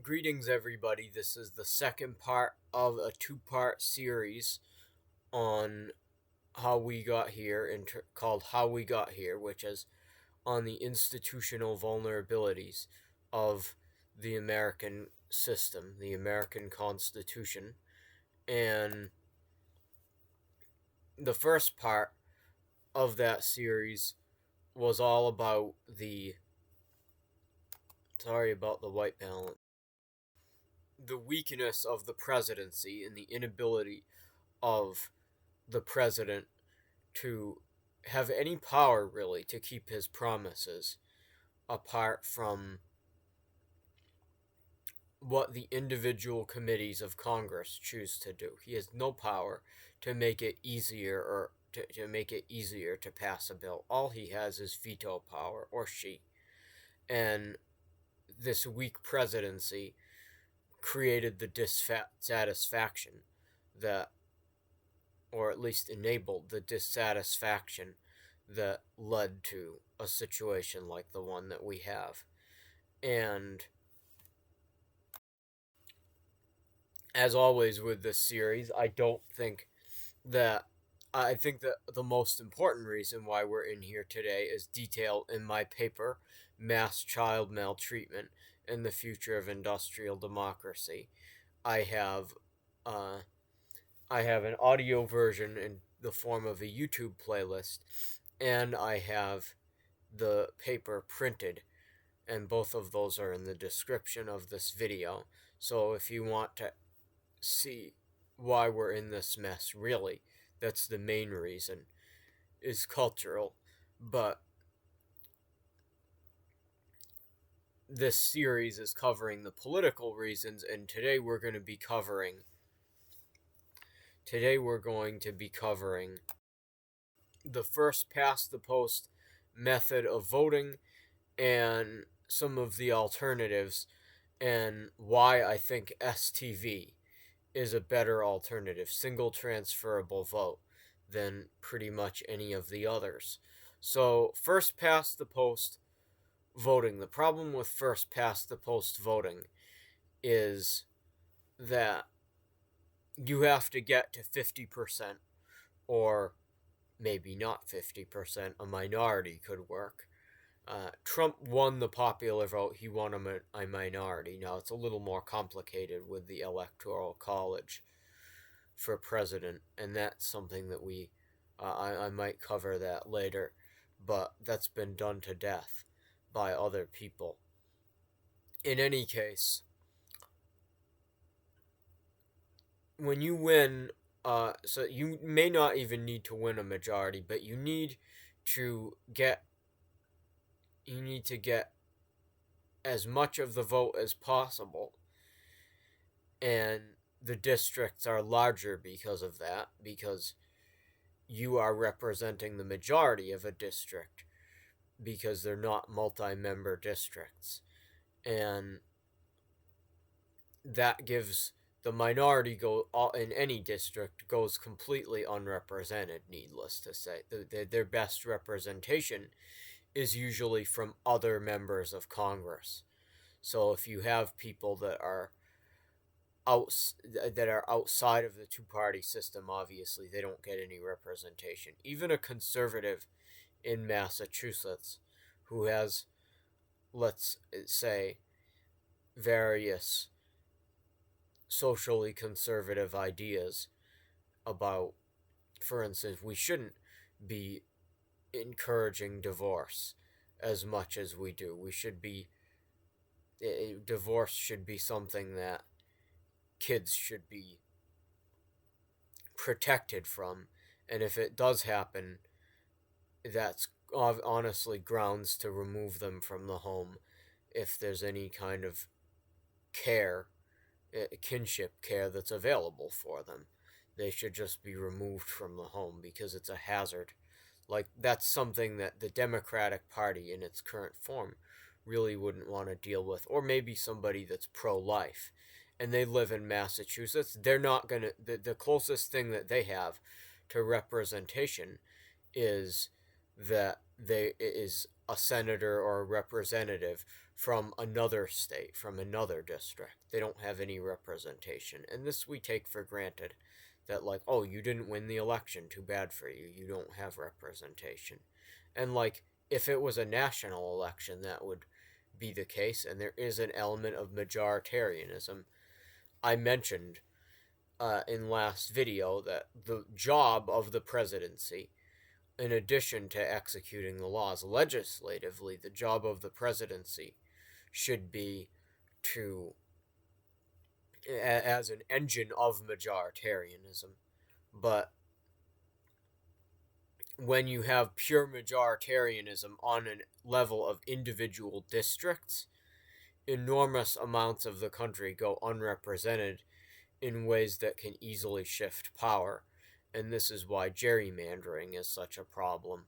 Greetings, everybody. This is the second part of a two-part series on how we got here, called How We Got Here, which is on the institutional vulnerabilities of the American system, the American Constitution. And the first part of that series was all about sorry about the white balance, the weakness of the presidency and the inability of the president to have any power really to keep his promises apart from what the individual committees of Congress choose to do. He has no power to make it easier or to make it easier to pass a bill. All he has is veto power, or she. And this weak presidency created the dissatisfaction that, or at least enabled the dissatisfaction that led to a situation like the one that we have. And as always with this series, I think that the most important reason why we're in here today is detailed in my paper, Mass Child Maltreatment and the Future of Industrial Democracy. I have an audio version in the form of a YouTube playlist, and I have the paper printed, and both of those are in the description of this video. So if you want to see why we're in this mess, really, that's the main reason, is cultural. But this series is covering the political reasons, and today we're going to be covering the first past the post method of voting and some of the alternatives, and why I think STV is a better alternative, single transferable vote, than pretty much any of the others. So, first past the post voting. The problem with first past the post voting is that you have to get to 50%, or maybe not 50%, a minority could work. Trump won the popular vote, he won a minority. Now, it's a little more complicated with the Electoral College for president, and that's something that I might cover that later, but that's been done to death by other people. In any case, when you win, so you may not even need to win a majority, but you need to get as much of the vote as possible, and the districts are larger because of that, because you are representing the majority of a district, because they're not multi-member districts, and that gives the minority in any district goes completely unrepresented. Needless to say, their best representation is usually from other members of Congress. So if you have people that are outside of the two-party system, obviously they don't get any representation. Even a conservative in Massachusetts who has, let's say, various socially conservative ideas about, for instance, we shouldn't be encouraging divorce as much as we do. Divorce should be something that kids should be protected from, and if it does happen, that's honestly grounds to remove them from the home if there's any kind of kinship care that's available for them. They should just be removed from the home because it's a hazard. Like, that's something that the Democratic Party in its current form really wouldn't want to deal with. Or maybe somebody that's pro-life and they live in Massachusetts. They're not going to, the closest thing that they have to representation is that is a senator or a representative from another state, from another district. They don't have any representation. And this we take for granted that, like, oh, you didn't win the election, too bad for you. You don't have representation. And, like, if it was a national election, that would be the case. And there is an element of majoritarianism. I mentioned in last video that the job of the presidency, in addition to executing the laws legislatively, the job of the presidency should be to, as an engine of majoritarianism. But when you have pure majoritarianism on a level of individual districts, enormous amounts of the country go unrepresented in ways that can easily shift power. And this is why gerrymandering is such a problem.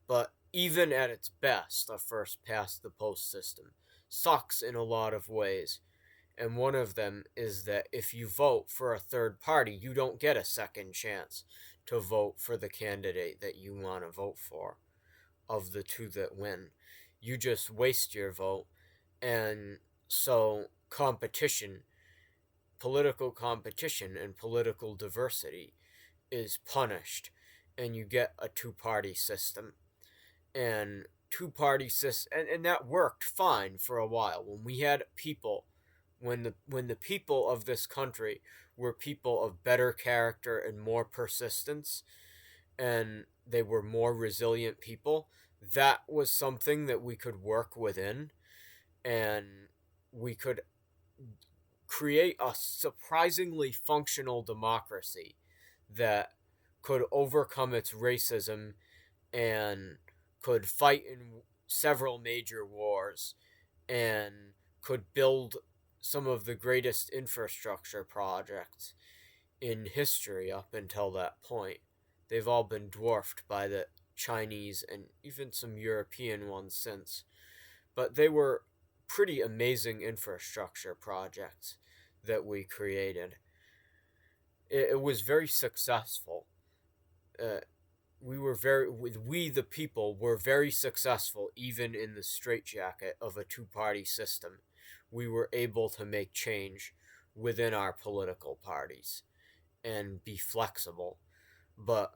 But even at its best, a first past the post system sucks in a lot of ways. And one of them is that if you vote for a third party, you don't get a second chance to vote for the candidate that you want to vote for of the two that win. You just waste your vote. And so competition, political competition and political diversity is punished, and you get a two-party system. And two-party system, and that worked fine for a while when we had people, when the people of this country were people of better character and more persistence, and they were more resilient people. That was something that we could work within, and we could create a surprisingly functional democracy that could overcome its racism and could fight in several major wars and could build some of the greatest infrastructure projects in history up until that point. They've all been dwarfed by the Chinese and even some European ones since. But they were pretty amazing infrastructure projects that we created. It was very successful. We the people were very successful even in the straitjacket of a two-party system. We were able to make change within our political parties and be flexible. But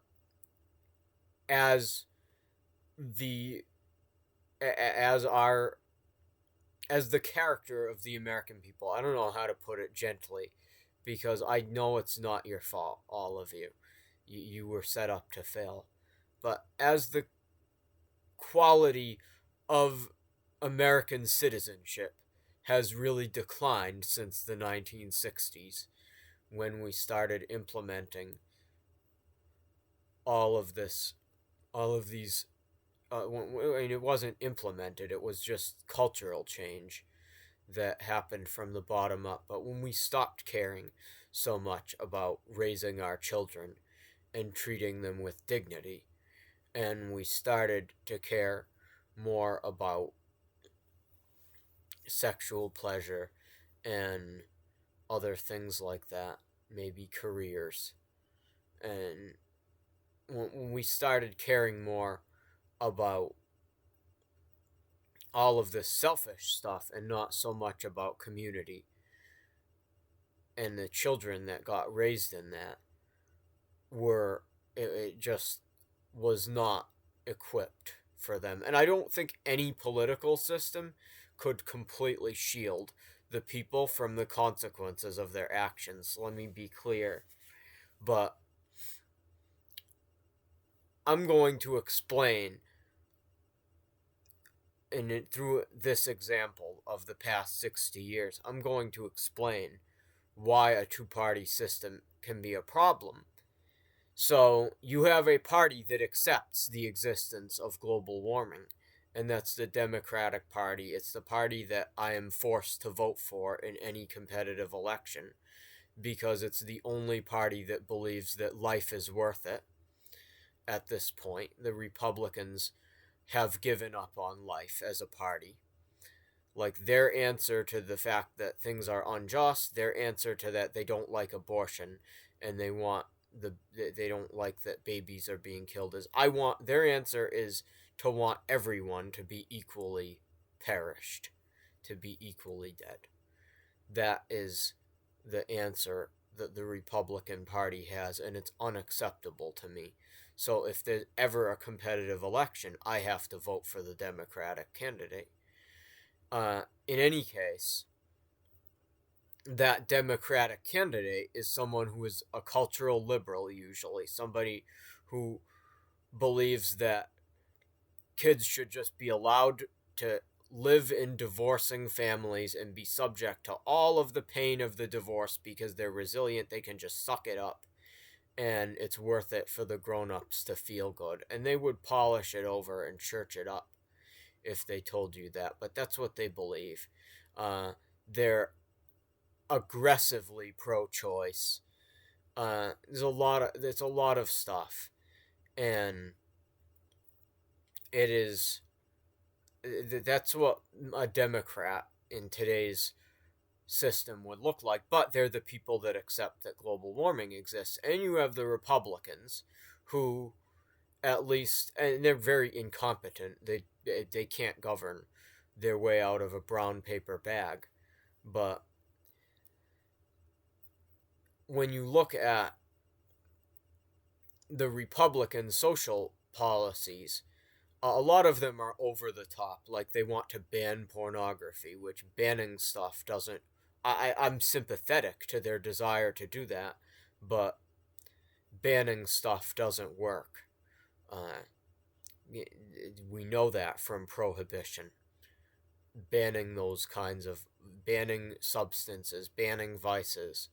as the character of the American people, I don't know how to put it gently, because I know it's not your fault, all of you. You were set up to fail. But as the quality of American citizenship has really declined since the 1960s, when we started implementing all of these, it wasn't implemented, it was just cultural change that happened from the bottom up. But when we stopped caring so much about raising our children and treating them with dignity, and we started to care more about sexual pleasure and other things like that, maybe careers, and when we started caring more about all of this selfish stuff and not so much about community and the children that got raised in that, it just was not equipped for them. And I don't think any political system could completely shield the people from the consequences of their actions. Let me be clear. But I'm going to explain through this example of the past 60 years, I'm going to explain why a two-party system can be a problem. So you have a party that accepts the existence of global warming, and that's the Democratic Party. It's the party that I am forced to vote for in any competitive election, because it's the only party that believes that life is worth it. At this point, the Republicans have given up on life as a party. Like, their answer to the fact that things are unjust, their answer to that, they don't like abortion, and they don't like that babies are being killed, their answer is to want everyone to be equally perished. to be equally dead. That is the answer that the Republican Party has, and it's unacceptable to me. So if there's ever a competitive election, I have to vote for the Democratic candidate. In any case, that Democratic candidate is someone who is a cultural liberal, usually somebody who believes that kids should just be allowed to live in divorcing families and be subject to all of the pain of the divorce because they're resilient. They can just suck it up, and it's worth it for the grown-ups to feel good. And they would polish it over and church it up if they told you that, but that's what they believe. They're aggressively pro-choice. There's a lot of stuff, and it is that's what a Democrat in today's system would look like. But they're the people that accept that global warming exists, and you have the Republicans who, at least, and they're very incompetent. They can't govern their way out of a brown paper bag. But when you look at the Republican social policies, a lot of them are over the top. Like they want to ban pornography, which banning stuff doesn't. I'm sympathetic to their desire to do that, but banning stuff doesn't work. We know that from prohibition. Banning substances, banning vices,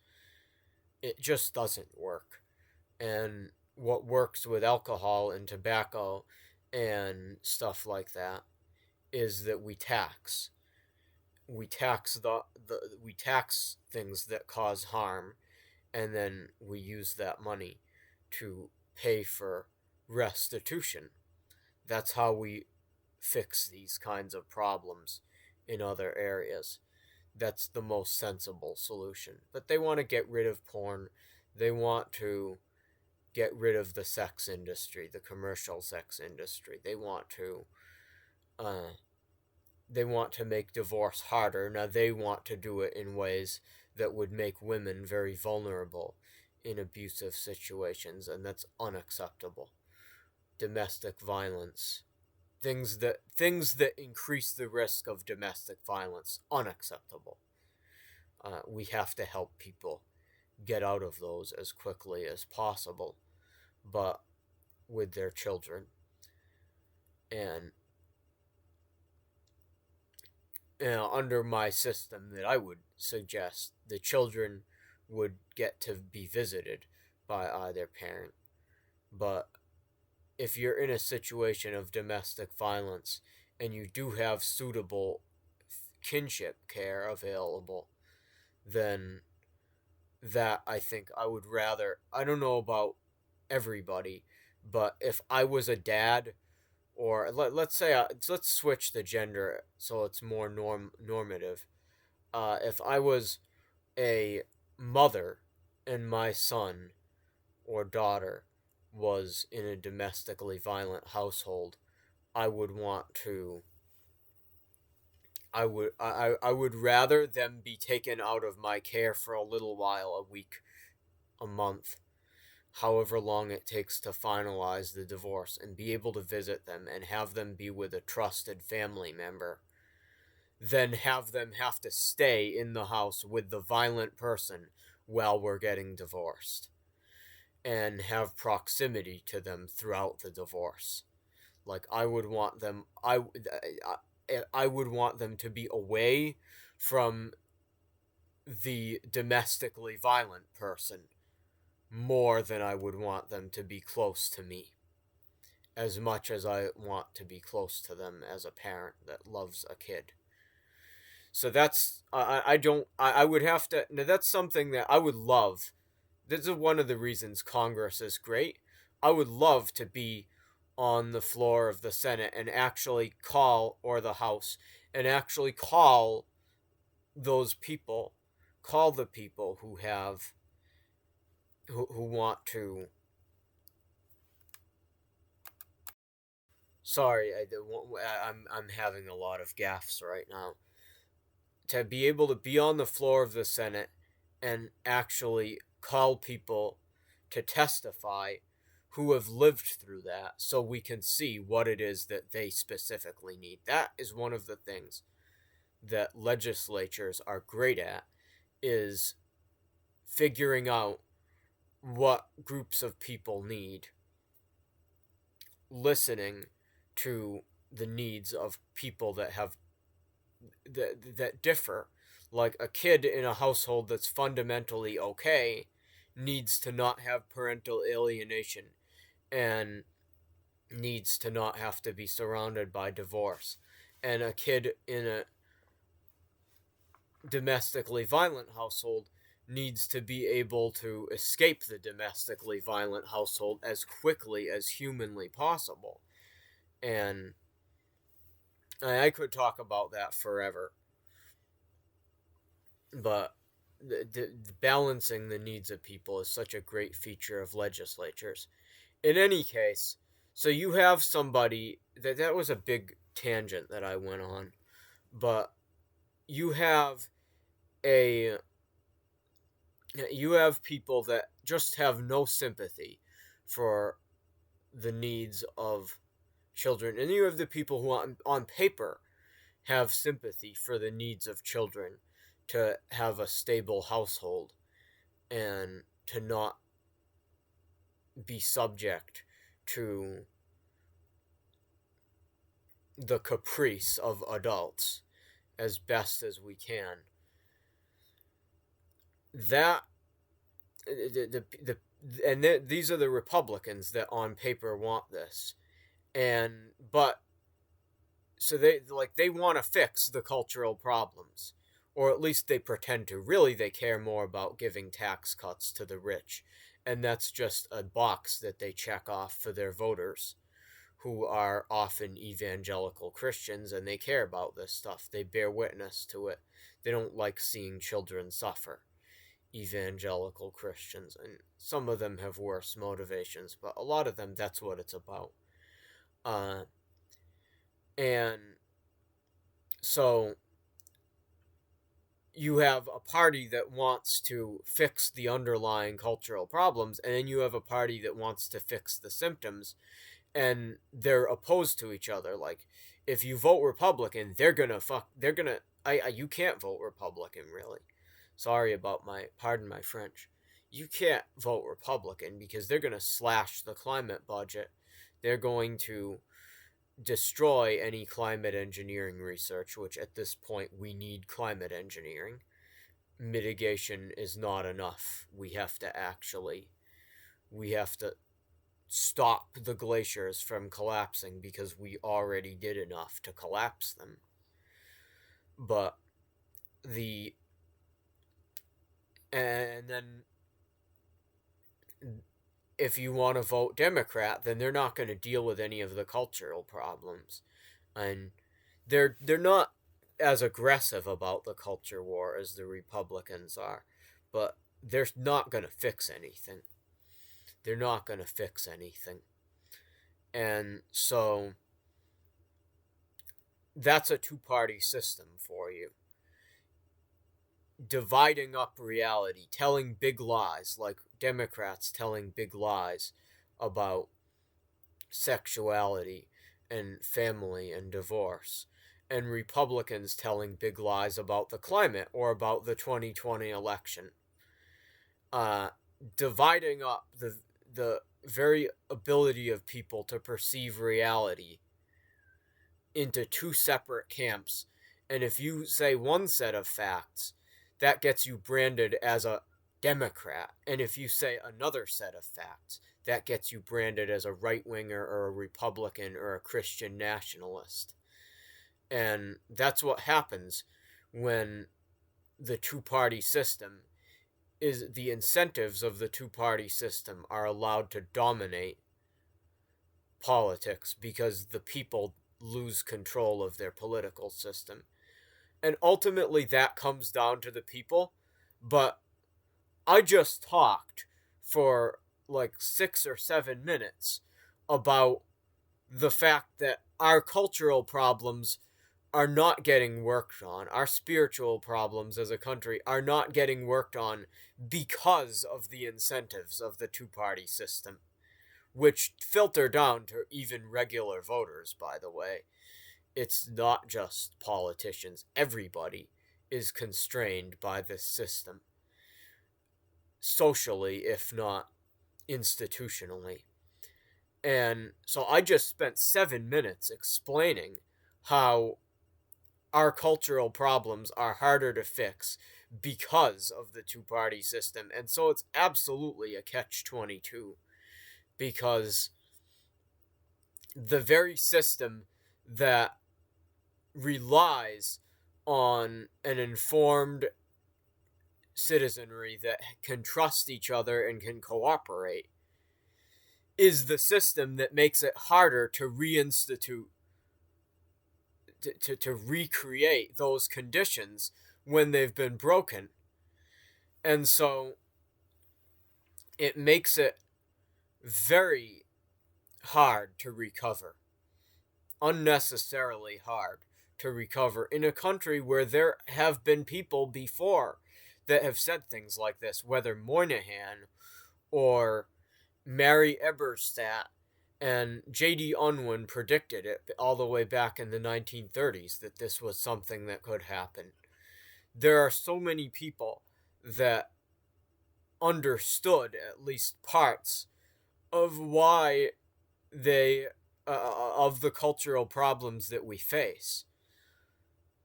it just doesn't work. And what works with alcohol and tobacco and stuff like that is that we tax. We tax we tax things that cause harm, and then we use that money to pay for restitution. That's how we fix these kinds of problems in other areas. That's the most sensible solution. But they want to get rid of porn. They want to get rid of the sex industry, the commercial sex industry. They want to make divorce harder. Now they want to do it in ways that would make women very vulnerable in abusive situations, and that's unacceptable. Domestic violence, things that increase the risk of domestic violence, unacceptable. We have to help people get out of those as quickly as possible, but with their children. And under my system that I would suggest, the children would get to be visited by either parent. But if you're in a situation of domestic violence and you do have suitable kinship care available, then that I think I would rather. I don't know about everybody, but if I was a dad, or let's say let's switch the gender so it's more normative. If I was a mother and my son or daughter was in a domestically violent household, I would want to. I would rather them be taken out of my care for a little while, a week, a month, however long it takes to finalize the divorce, and be able to visit them and have them be with a trusted family member, than have them have to stay in the house with the violent person while we're getting divorced and have proximity to them throughout the divorce. Like I would want them I would want them to be away from the domestically violent person more than I would want them to be close to me, as much as I want to be close to them as a parent that loves a kid. So that's I would have to. Now that's something that I would love. This is one of the reasons Congress is great. I would love to be on the floor of the Senate and actually call, or the House, and actually call those people, call the people who have who want to. Sorry, I'm having a lot of gaffes right now. to be able to be on the floor of the Senate and actually call people to testify who have lived through that so we can see what it is that they specifically need. That is one of the things that legislatures are great at, is figuring out what groups of people need, listening to the needs of people that have that differ. Like a kid in a household that's fundamentally okay needs to not have parental alienation and needs to not have to be surrounded by divorce. And a kid in a domestically violent household needs to be able to escape the domestically violent household as quickly as humanly possible. And I could talk about that forever. But the balancing the needs of people is such a great feature of legislatures. In any case, so you have somebody that was a big tangent that I went on, but you have a you have people that just have no sympathy for the needs of children, and you have the people who on paper have sympathy for the needs of children to have a stable household and to not be subject to the caprice of adults as best as we can. That these are the Republicans that on paper want this, but so they want to fix the cultural problems, or at least they pretend to. Really, they care more about giving tax cuts to the rich, and that's just a box that they check off for their voters, who are often evangelical Christians, and they care about this stuff. They bear witness to it. They don't like seeing children suffer. Evangelical Christians, and some of them have worse motivations, but a lot of them, that's what it's about. And so you have a party that wants to fix the underlying cultural problems, and then you have a party that wants to fix the symptoms, and they're opposed to each other. Like, if you vote Republican, you can't vote Republican, really. Sorry about pardon my French. You can't vote Republican because they're going to slash the climate budget. They're going to destroy any climate engineering research, which at this point we need climate engineering. Mitigation is not enough. We have to stop the glaciers from collapsing because we already did enough to collapse them. But and then if you want to vote Democrat, then they're not going to deal with any of the cultural problems. And they're not as aggressive about the culture war as the Republicans are, but they're not going to fix anything. They're not going to fix anything. And so that's a two-party system for you. Dividing up reality, telling big lies, like Democrats telling big lies about sexuality and family and divorce, and Republicans telling big lies about the climate or about the 2020 election. Dividing up the very ability of people to perceive reality into two separate camps. And if you say one set of facts, that gets you branded as a Democrat. And if you say another set of facts, that gets you branded as a right-winger or a Republican or a Christian nationalist. And that's what happens when the two-party system is the incentives of the two-party system are allowed to dominate politics because the people lose control of their political system. And ultimately that comes down to the people. But I just talked for like 6 or 7 minutes about the fact that our cultural problems are not getting worked on. Our spiritual problems as a country are not getting worked on because of the incentives of the two-party system, which filter down to even regular voters, by the way. It's not just politicians. Everybody is constrained by this system, socially, if not institutionally. And so I just spent 7 minutes explaining how our cultural problems are harder to fix because of the two-party system. And so it's absolutely a catch-22, because the very system that relies on an informed citizenry that can trust each other and can cooperate is the system that makes it harder to reinstitute, to recreate those conditions when they've been broken. And so it makes it very hard to recover, unnecessarily hard to recover, in a country where there have been people before that have said things like this, whether Moynihan or Mary Eberstadt and J.D. Unwin predicted it all the way back in the 1930s, that this was something that could happen. There are so many people that understood at least parts of why of the cultural problems that we face.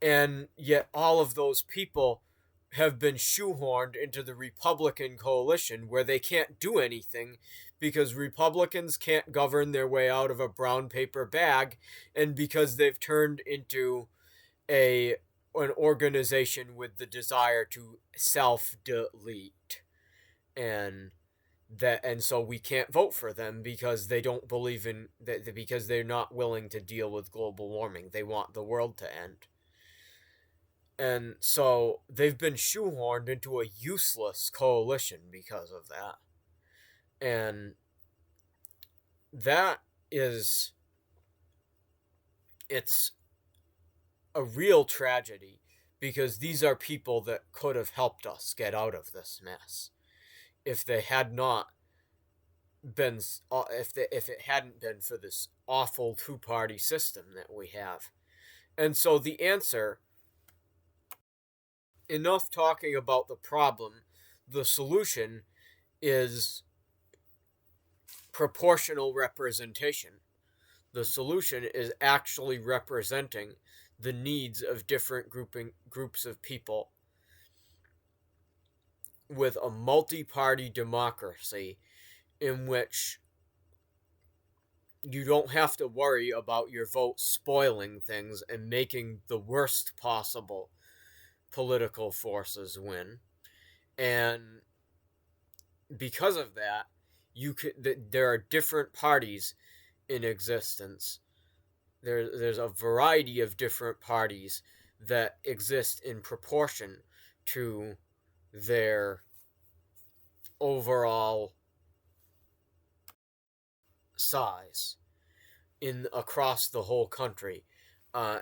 And yet all of those people have been shoehorned into the Republican coalition, where they can't do anything because Republicans can't govern their way out of a brown paper bag, and because they've turned into an organization with the desire to self-delete. And so we can't vote for them because they don't believe in that, because they're not willing to deal with global warming. They want the world to end. And so they've been shoehorned into a useless coalition because of that. And it's a real tragedy, because these are people that could have helped us get out of this mess if they had not been, if it hadn't been for this awful two-party system that we have. And so the answer, enough talking about the problem, the solution is proportional representation. The solution is actually representing the needs of different groups of people with a multi-party democracy in which you don't have to worry about your vote spoiling things and making the worst possible political forces win. And because of that, there are different parties in existence. There's a variety of different parties that exist in proportion to their overall size across the whole country.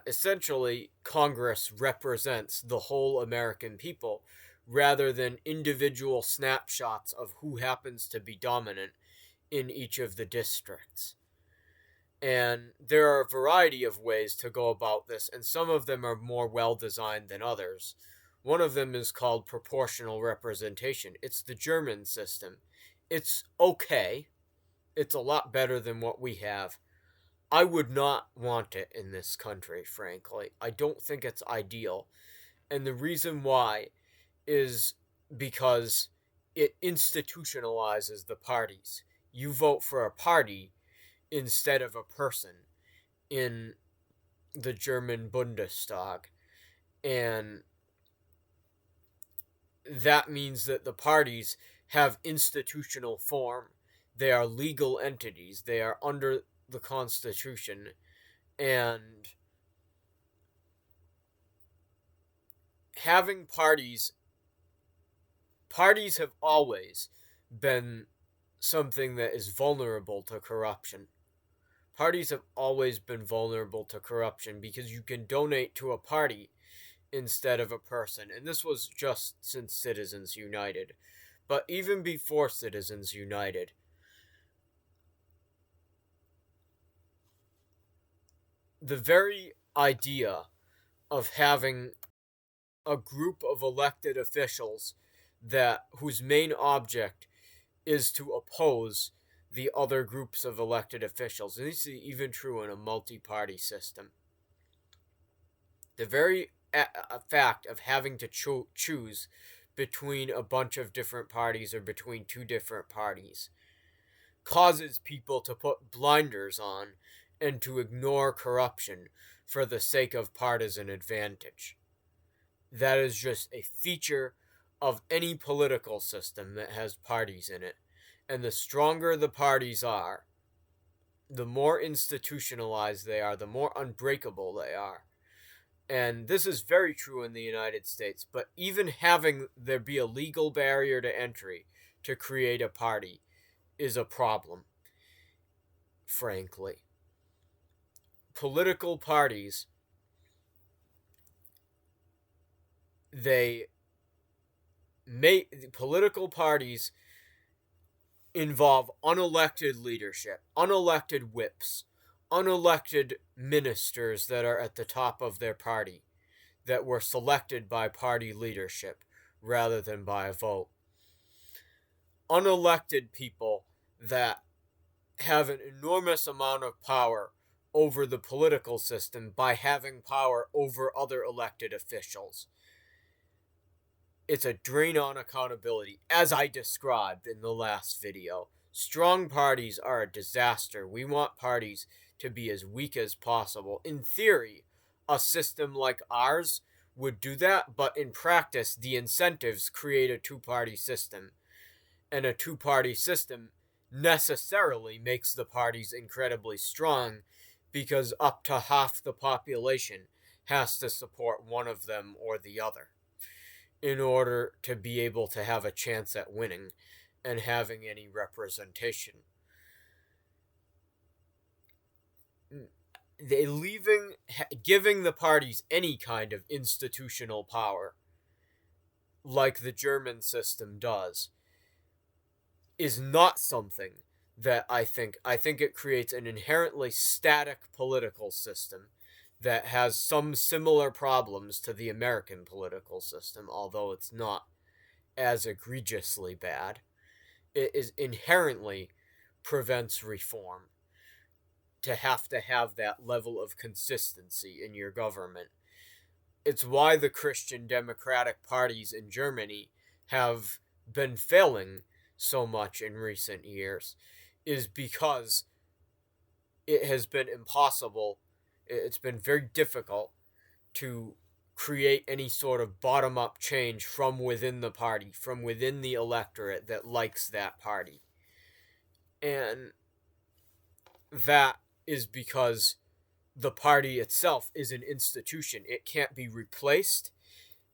Essentially, Congress represents the whole American people rather than individual snapshots of who happens to be dominant in each of the districts. And there are a variety of ways to go about this, and some of them are more well-designed than others. One of them is called proportional representation. It's the German system. It's okay. It's a lot better than what we have. I would not want it in this country, frankly. I don't think it's ideal. And the reason why is because it institutionalizes the parties. You vote for a party instead of a person in the German Bundestag. And that means that the parties have institutional form. They are legal entities. They are under the Constitution. And having parties have always been something that is vulnerable to corruption. Parties have always been vulnerable to corruption because you can donate to a party instead of a person. And this was just since Citizens United. But even before Citizens United, the very idea of having a group of elected officials that whose main object is to oppose the other groups of elected officials, and this is even true in a multi-party system. The very fact of having to choose between a bunch of different parties or between two different parties causes people to put blinders on and to ignore corruption for the sake of partisan advantage. That is just a feature of any political system that has parties in it. And the stronger the parties are, the more institutionalized they are, the more unbreakable they are. And this is very true in the United States, but even having there be a legal barrier to entry to create a party is a problem, frankly. Political parties, political parties involve unelected leadership, unelected whips, unelected ministers that are at the top of their party that were selected by party leadership rather than by a vote. Unelected people that have an enormous amount of power over the political system by having power over other elected officials. It's a drain on accountability, as I described in the last video. Strong parties are a disaster. We want parties to be as weak as possible. In theory, a system like ours would do that, but in practice, the incentives create a two-party system. And a two-party system necessarily makes the parties incredibly strong because up to half the population has to support one of them or the other in order to be able to have a chance at winning and having any representation. Giving the parties any kind of institutional power, like the German system does, is not something that I think it creates an inherently static political system that has some similar problems to the American political system, although it's not as egregiously bad. It is inherently prevents reform to have that level of consistency in your government. It's why the Christian democratic parties in Germany have been failing so much in recent years, is because it has been impossible. It's been very difficult to create any sort of bottom-up change from within the party, from within the electorate that likes that party. And that is because the party itself is an institution. It can't be replaced,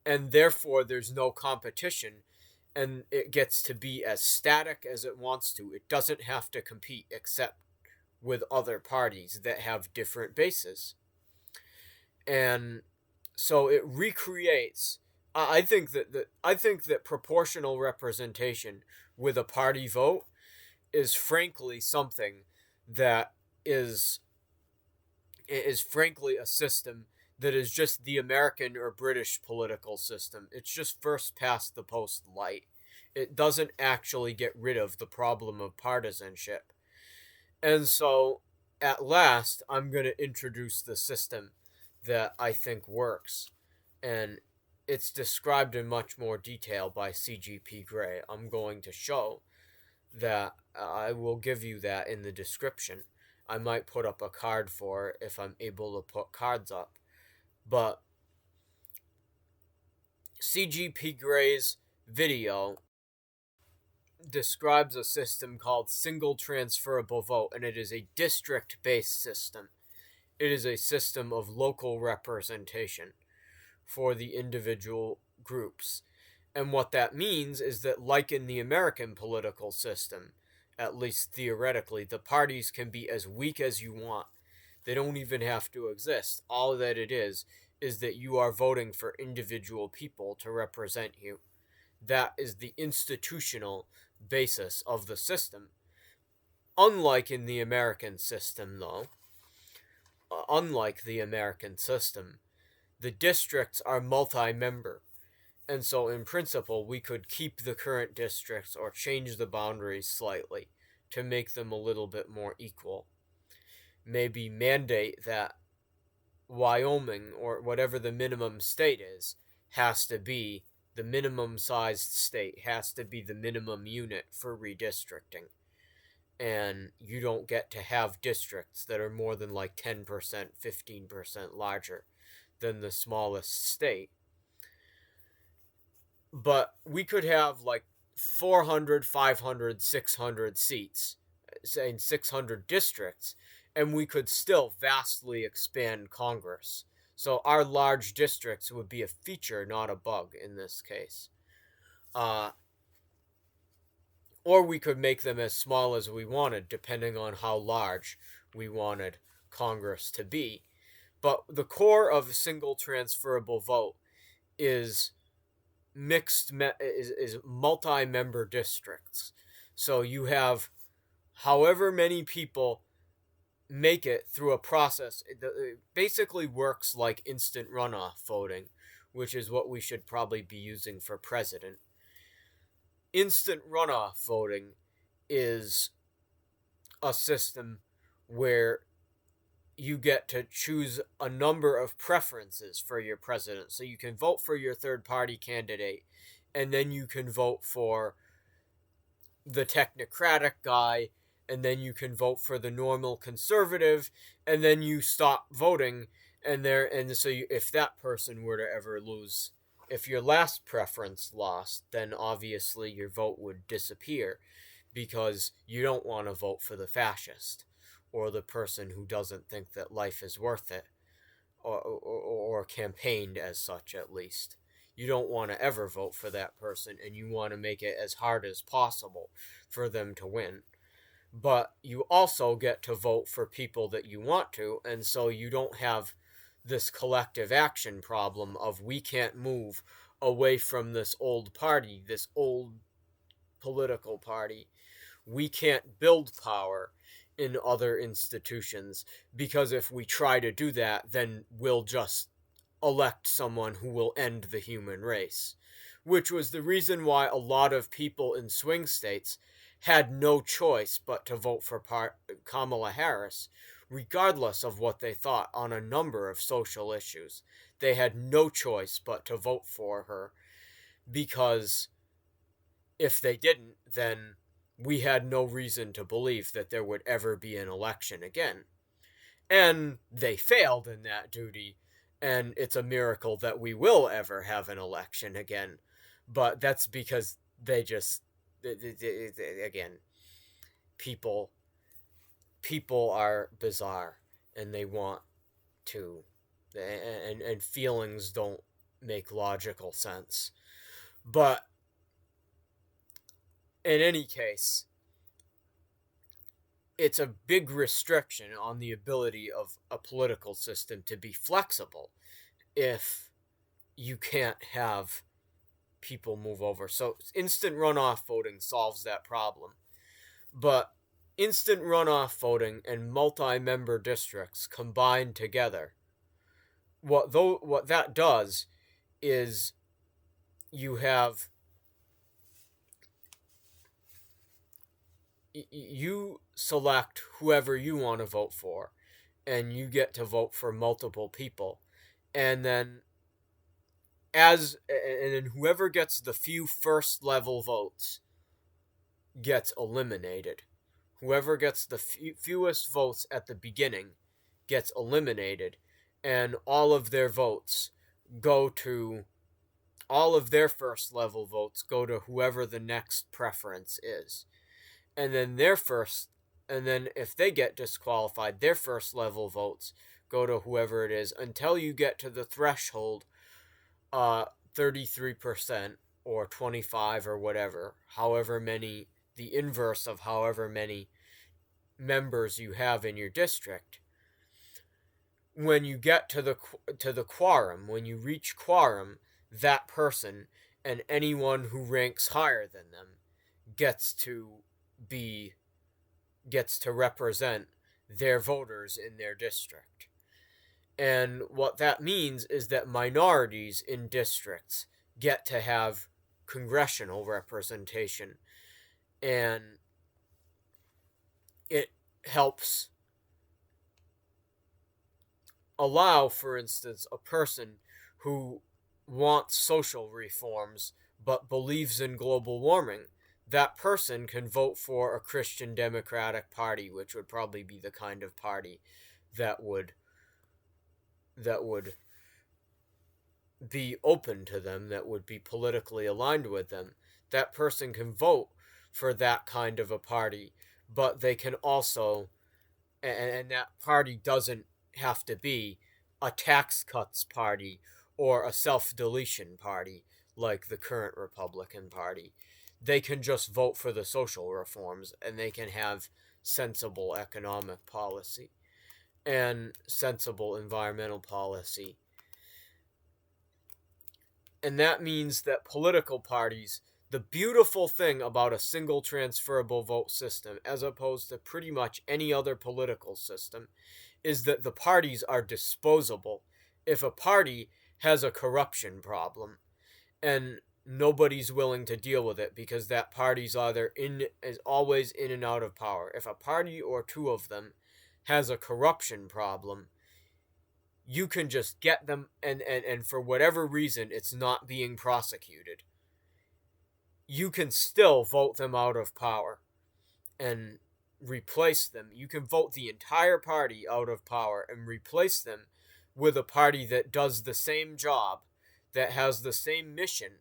and therefore there's no competition, and it gets to be as static as it wants to. It doesn't have to compete except with other parties that have different bases. And so it recreates. I think that proportional representation with a party vote is frankly something that is frankly a system that is just the American or British political system. It's just first past the post light. It doesn't actually get rid of the problem of partisanship. And so, at last, I'm going to introduce the system that I think works. And it's described in much more detail by C.G.P. Gray. I'm going to show that. I will give you that in the description. I might put up a card for it if I'm able to put cards up. But C.G.P. Gray's video describes a system called Single Transferrable Vote, and it is a district-based system. It is a system of local representation for the individual groups. And what that means is that, like in the American political system, at least theoretically, the parties can be as weak as you want. They don't even have to exist. All that it is that you are voting for individual people to represent you. That is the institutional basis of the system. Unlike in the American system, though, the districts are multi-member. And so, in principle, we could keep the current districts or change the boundaries slightly to make them a little bit more equal. Maybe mandate that Wyoming, or whatever the minimum state is, has to be the minimum sized state, has to be the minimum unit for redistricting. And you don't get to have districts that are more than like 10%, 15% larger than the smallest state. But we could have like 400, 500, 600 seats, saying 600 districts, and we could still vastly expand Congress. So our large districts would be a feature, not a bug in this case. Or we could make them as small as we wanted, depending on how large we wanted Congress to be. But the core of a single transferable vote is is multi-member districts. So you have however many people make it through a process. It basically works like instant runoff voting, which is what we should probably be using for president. Instant runoff voting is a system where you get to choose a number of preferences for your president. So you can vote for your third party candidate, and then you can vote for the technocratic guy, and then you can vote for the normal conservative, and then you stop voting, and if that person were to ever lose, if your last preference lost, then obviously your vote would disappear, because you don't want to vote for the fascist or the person who doesn't think that life is worth it, or campaigned as such, at least. You don't want to ever vote for that person, and you want to make it as hard as possible for them to win. But you also get to vote for people that you want to, and so you don't have this collective action problem of we can't move away from this old party, this old political party. We can't build power in other institutions, because if we try to do that, then we'll just elect someone who will end the human race, which was the reason why a lot of people in swing states had no choice but to vote for Kamala Harris, regardless of what they thought on a number of social issues. They had no choice but to vote for her, because if they didn't, then we had no reason to believe that there would ever be an election again. And they failed in that duty, and it's a miracle that we will ever have an election again. But that's because they just, again, people are bizarre, and they want to, and feelings don't make logical sense. But in any case, it's a big restriction on the ability of a political system to be flexible if you can't have people move over. So instant runoff voting solves that problem. But instant runoff voting and multi-member districts combined together, what that does is you select whoever you want to vote for, and you get to vote for multiple people, and then whoever gets the few first level votes gets eliminated. Whoever gets the fewest votes at the beginning gets eliminated, and all of their first level votes go to whoever the next preference is. And then if they get disqualified, their first level votes go to whoever it is until you get to the threshold, 33% or 25 or whatever, however many the inverse of however many members you have in your district. When you get to the quorum, when you reach quorum, that person and anyone who ranks higher than them gets to be gets to represent their voters in their district. And what that means is that minorities in districts get to have congressional representation, and it helps allow, for instance, a person who wants social reforms but believes in global warming. That person can vote for a Christian Democratic Party, which would probably be the kind of party that would be open to them, that would be politically aligned with them. That person can vote for that kind of a party, but they can also, and that party doesn't have to be a tax cuts party or a self-deletion party like the current Republican Party. They can just vote for the social reforms, and they can have sensible economic policy and sensible environmental policy. And that means that political parties, the beautiful thing about a single transferable vote system, as opposed to pretty much any other political system, is that the parties are disposable. If a party has a corruption problem and nobody's willing to deal with it because that party's is always in and out of power. If a party or two of them has a corruption problem, you can just get them, and for whatever reason it's not being prosecuted, you can still vote them out of power and replace them. You can vote the entire party out of power and replace them with a party that does the same job, that has the same mission,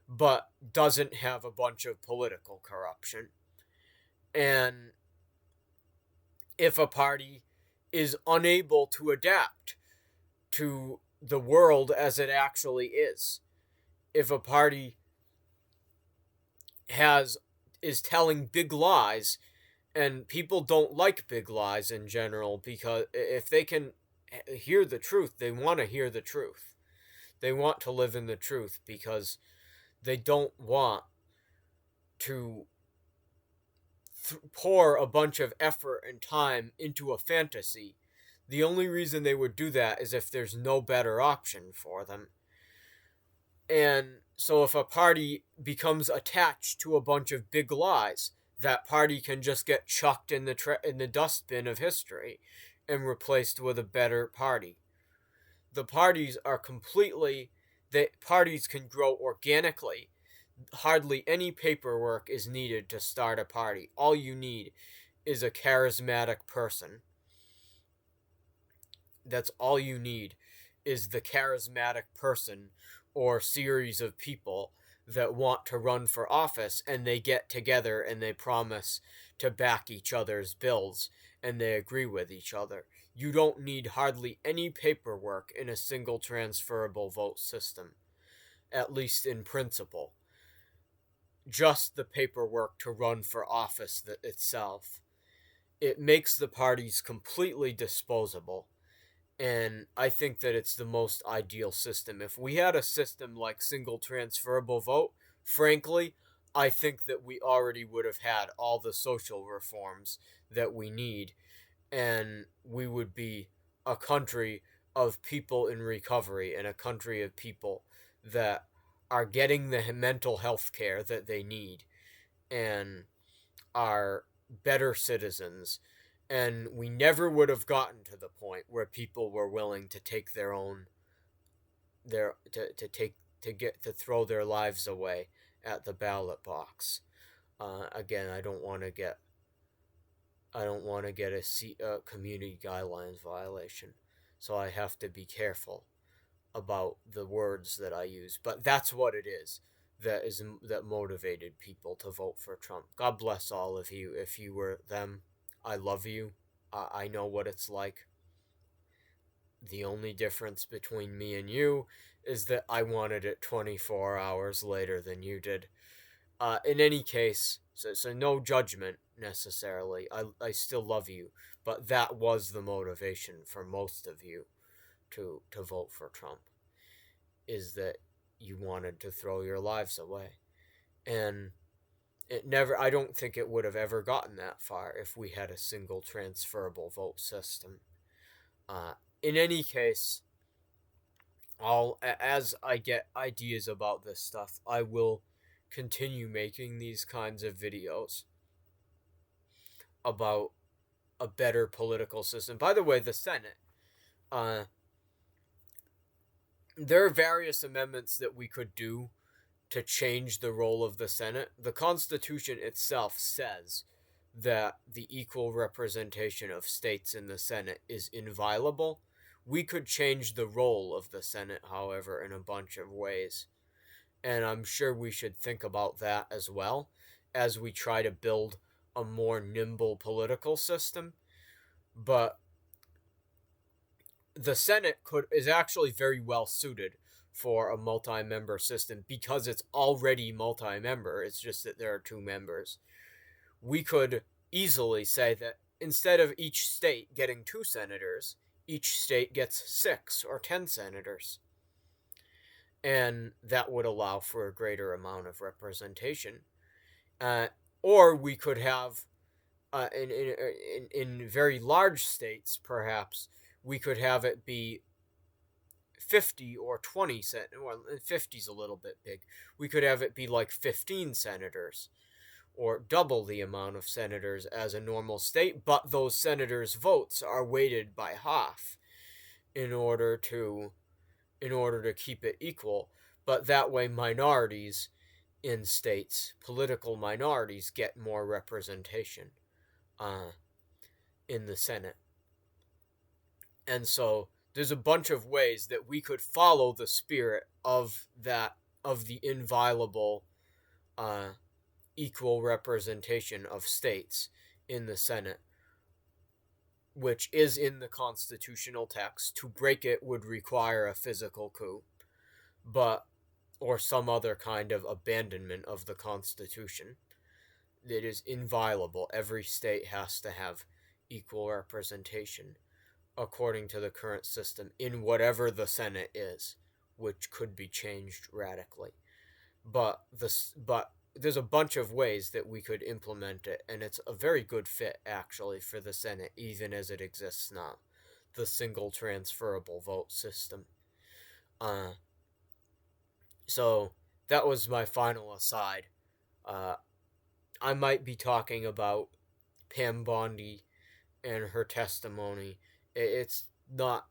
but doesn't have a bunch of political corruption. And if a party is unable to adapt to the world as it actually is, if a party is telling big lies, and people don't like big lies in general, because if they can hear the truth, they want to hear the truth. They want to live in the truth because they don't want to pour a bunch of effort and time into a fantasy. The only reason they would do that is if there's no better option for them. And so if a party becomes attached to a bunch of big lies, that party can just get chucked in the dustbin of history and replaced with a better party. The parties can grow organically. Hardly any paperwork is needed to start a party. All you need is a charismatic person. That's all you need, is the charismatic person or series of people that want to run for office, and they get together and they promise to back each other's bills and they agree with each other. You don't need hardly any paperwork in a single transferable vote system, at least in principle. Just the paperwork to run for office itself. It makes the parties completely disposable. And I think that it's the most ideal system. If we had a system like single transferable vote, frankly, I think that we already would have had all the social reforms that we need, and we would be a country of people in recovery and a country of people that are getting the mental health care that they need and are better citizens. And we never would have gotten to the point where people were willing to take their own to throw their lives away at the ballot box. Again, I don't want to get a community guidelines violation, so I have to be careful about the words that I use. But that's what it is that motivated people to vote for Trump. God bless all of you. If you were them, I love you. I know what it's like. The only difference between me and you is that I wanted it 24 hours later than you did. In any case, so no judgment necessarily. I still love you, but that was the motivation for most of you to vote for Trump, is that you wanted to throw your lives away. And I don't think it would have ever gotten that far if we had a single transferable vote system. In any case, as I get ideas about this stuff, I will continue making these kinds of videos about a better political system. By the way, the Senate, uh, there are various amendments that we could do to change the role of the Senate. The Constitution itself says that the equal representation of states in the Senate is inviolable. We could change the role of the Senate, however, in a bunch of ways. And I'm sure we should think about that as well as we try to build a more nimble political system. But the Senate is actually very well suited for a multi-member system because it's already multi-member. It's just that there are 2 members. We could easily say that instead of each state getting 2 senators, each state gets 6 or 10 senators. And that would allow for a greater amount of representation. Or we could have, in very large states, perhaps, we could have it be 50 or 20 well, 50's a little bit big. We could have it be like 15 senators, or double the amount of senators as a normal state, but those senators' votes are weighted by half in order to keep it equal. But that way minorities in states, political minorities, get more representation in the Senate. And so there's a bunch of ways that we could follow the spirit of the inviolable equal representation of states in the Senate, which is in the constitutional text. To break it would require a physical coup, or some other kind of abandonment of the Constitution. It is inviolable. Every state has to have equal representation according to the current system in whatever the Senate is, which could be changed radically. But there's a bunch of ways that we could implement it, and it's a very good fit actually for the Senate even as it exists now, the single transferable vote system. So that was my final aside. I might be talking about Pam Bondi and her testimony. It's not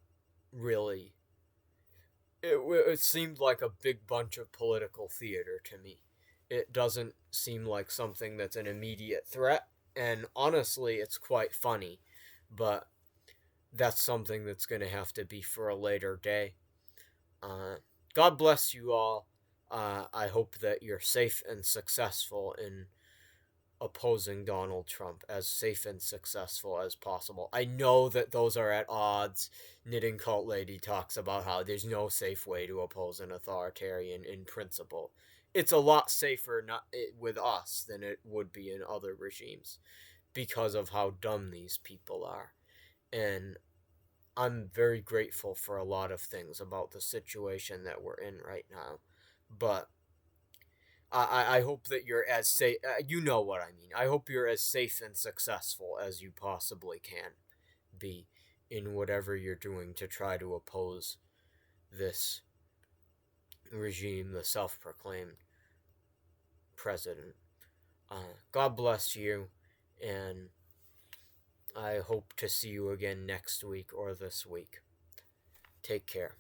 really. It seemed like a big bunch of political theater to me. It doesn't seem like something that's an immediate threat, and honestly, it's quite funny, but that's something that's going to have to be for a later day. God bless you all. I hope that you're safe and successful in opposing Donald Trump, as safe and successful as possible. I know that those are at odds. Knitting Cult Lady talks about how there's no safe way to oppose an authoritarian in principle. It's a lot safer with us than it would be in other regimes because of how dumb these people are. And I'm very grateful for a lot of things about the situation that we're in right now. But I hope that you're as safe. You know what I mean. I hope you're as safe and successful as you possibly can be in whatever you're doing to try to oppose this regime, the self-proclaimed president. God bless you, and I hope to see you again next week or this week. Take care.